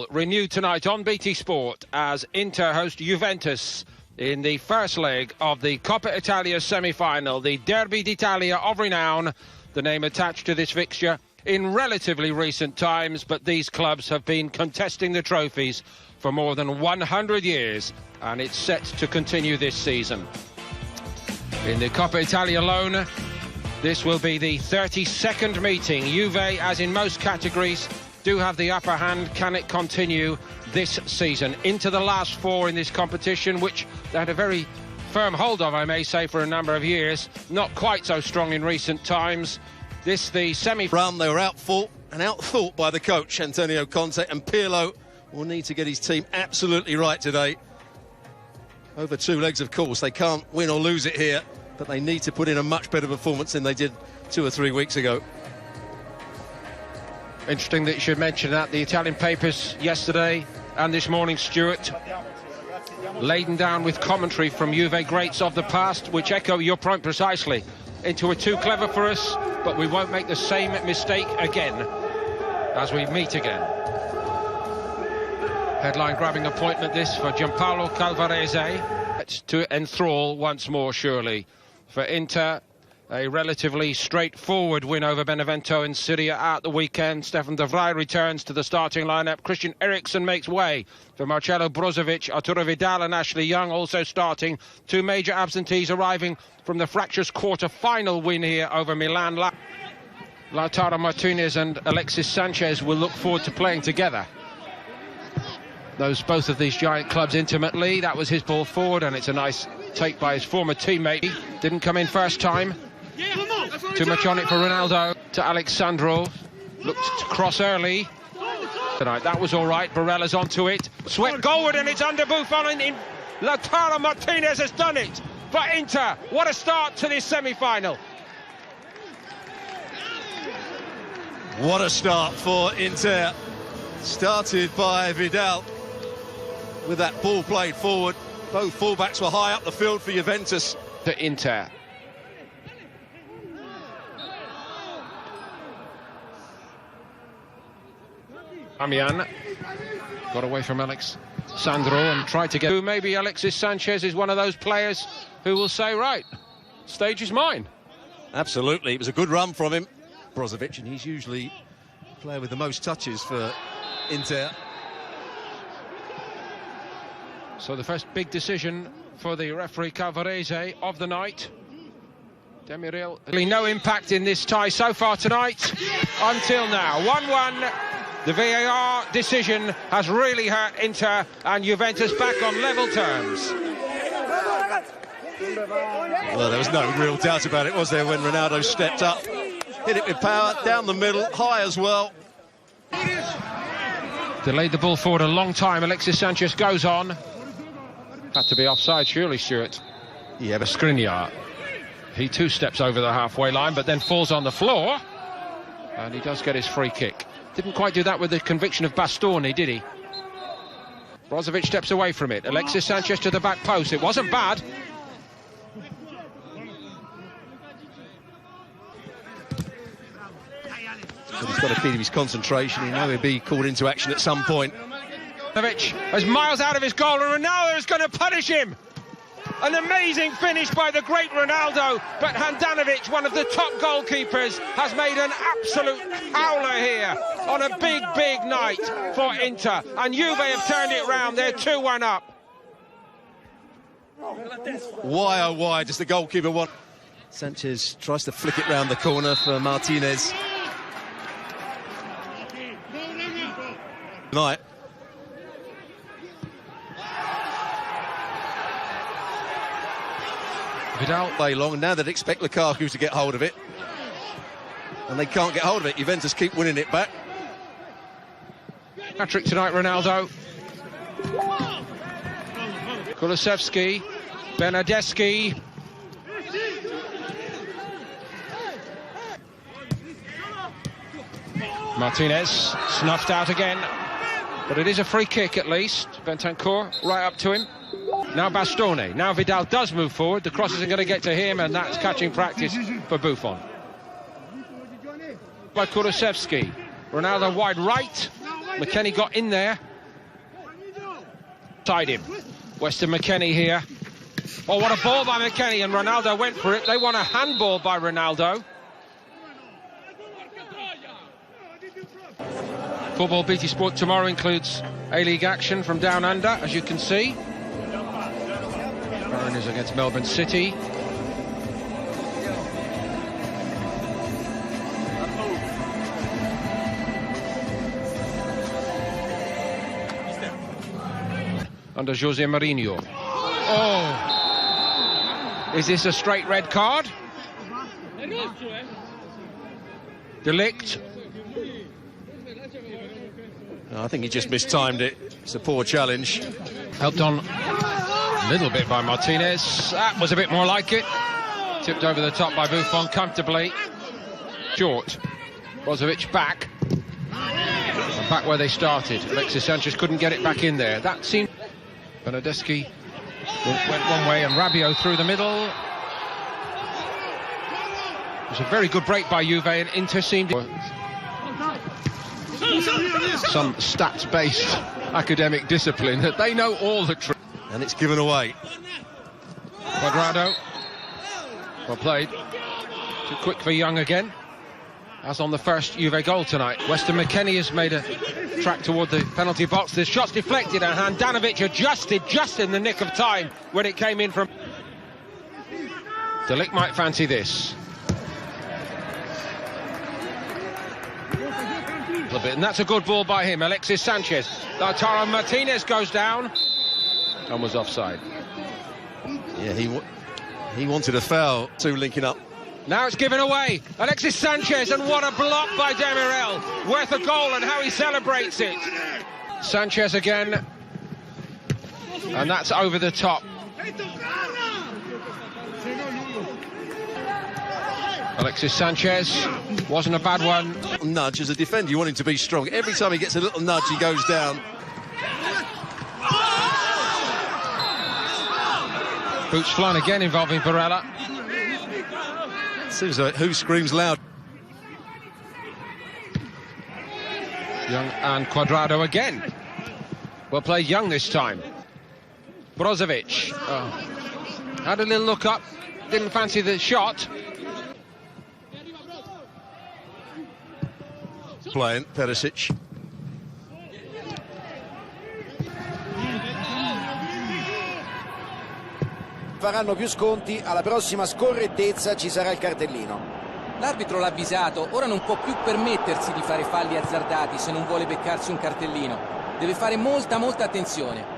Renewed tonight on BT Sport as Inter host Juventus in the first leg of the Coppa Italia semi-final, the Derby d'Italia of renown, the name attached to this fixture in relatively recent times, but these clubs have been contesting the trophies for more than 100 years, and it's set to continue this season. In the Coppa Italia alone, this will be the 32nd meeting. Juve, as in most categories, do have the upper hand. Can it continue this season into the last four in this competition, which they had a very firm hold of, I may say, for a number of years? Not quite so strong in recent times. This the run. They were outfought and outthought by the coach Antonio Conte, and Pirlo will need to get his team absolutely right today. Over two legs, of course, they can't win or lose it here, but they need to put in a much better performance than they did 2 or 3 weeks ago. Interesting that you should mention that. The Italian papers yesterday and this morning, Stuart, laden down with commentary from Juve greats of the past, which echo your point precisely. Into a too clever for us, but we won't make the same mistake again as we meet again. Headline-grabbing appointment this for Gianpaolo Calvarese, to enthrall once more, surely. For Inter, a relatively straightforward win over Benevento in Syria at the weekend. Stefan de Vrij returns to the starting lineup. Christian Eriksen makes way for Marcelo Brozovic. Arturo Vidal and Ashley Young also starting. Two major absentees arriving from the fractious quarter-final win here over Milan. Lautaro Martinez and Alexis Sanchez will look forward to playing together. Both of these giant clubs intimately. That was his ball forward, and it's a nice take by his former teammate. Didn't come in first time. Too much on it for Ronaldo. To Alexandro. Looked to cross early tonight. That was all right. Barella's onto it. Swept goalward, and it's under Buffon. In Lautaro Martinez has done it for Inter. What a start to this semi-final. What a start for Inter. Started by Vidal with that ball played forward. Both fullbacks were high up the field for Juventus. To Inter. Amian got away from Alex Sandro and tried to get... Maybe Alexis Sanchez is one of those players who will say, right, stage is mine. Absolutely, it was a good run from him. Brozovic, and he's usually the player with the most touches for Inter. So the first big decision for the referee Calvarese of the night. Demirel, no impact in this tie so far tonight until now. 1-1. The VAR decision has really hurt Inter, and Juventus back on level terms. Well, there was no real doubt about it, was there, when Ronaldo stepped up? Hit it with power, down the middle, high as well. Delayed the ball forward a long time. Alexis Sanchez goes on. Had to be offside, surely, Stuart. Yeah, but Skriniar. He too steps over the halfway line, but then falls on the floor. And he does get his free kick. Didn't quite do that with the conviction of Bastoni, did he? Brozovic steps away from it. Alexis Sanchez to the back post. It wasn't bad. But he's got to keep his concentration. He knows he'll be called into action at some point. As miles out of his goal, and Ronaldo is going to punish him. An amazing finish by the great Ronaldo, but Handanovic, one of the top goalkeepers, has made an absolute howler here on a big, big night for Inter. And Juve have turned it round. They're 2-1 up. Why, oh why, does the goalkeeper want... Sanchez tries to flick it round the corner for Martinez. Tonight. Vidal Play long, and now they'd expect Lukaku to get hold of it. And they can't get hold of it. Juventus keep winning it back. Hat-trick tonight, Ronaldo. Kulusevski, Bernardeschi. Martinez snuffed out again, but it is a free kick at least. Bentancur right up to him. Now Bastoni. Now Vidal does move forward. The cross isn't going to get to him, and that's catching practice for Buffon. By Kulusevski. Ronaldo wide right. McKennie got in there. Tied him. Weston McKennie here. Oh, what a ball by McKennie, and Ronaldo went for it. They want a handball by Ronaldo. Football BT Sport tomorrow includes A-League action from Down Under, as you can see. Mariners against Melbourne City. Under Jose Mourinho. Oh! Is this a straight red card? Delict. I think he just mistimed it. It's a poor challenge. Helped on a little bit by Martinez. That was a bit more like it. Tipped over the top by Buffon comfortably. Short. Brozovic back. And back where they started. Alexis Sanchez couldn't get it back in there. That seemed... Bernardeschi went one way and Rabiot through the middle. It was a very good break by Juve, and Inter seemed... Some stats-based academic discipline that they know all the tricks. And it's given away. Cuadrado. Well played. Too quick for Young again, as on the first Juve goal tonight. Weston McKennie has made a track toward the penalty box. The shot's deflected and Handanovic adjusted just in the nick of time when it came in from... De Ligt might fancy this. A bit, and that's a good ball by him. Alexis Sanchez. Lautaro Martinez goes down and was offside. Yeah, he wanted a foul. Two linking up. Now it's given away. Alexis Sanchez, and what a block by Demirel. Worth a goal, and how he celebrates it. Sanchez again, and that's over the top. Alexis Sanchez, wasn't a bad one. Nudge as a defender, you want him to be strong. Every time he gets a little nudge, he goes down. Boots flying again involving Barella. Seems like who screams loud. Young and Cuadrado again. Well played Young this time. Brozovic. Oh. Had a little look up, didn't fancy the shot. Playing Perisic. Faranno più sconti, alla prossima scorrettezza ci sarà il cartellino. L'arbitro l'ha avvisato, ora non può più permettersi di fare falli azzardati se non vuole beccarsi un cartellino. Deve fare molta attenzione.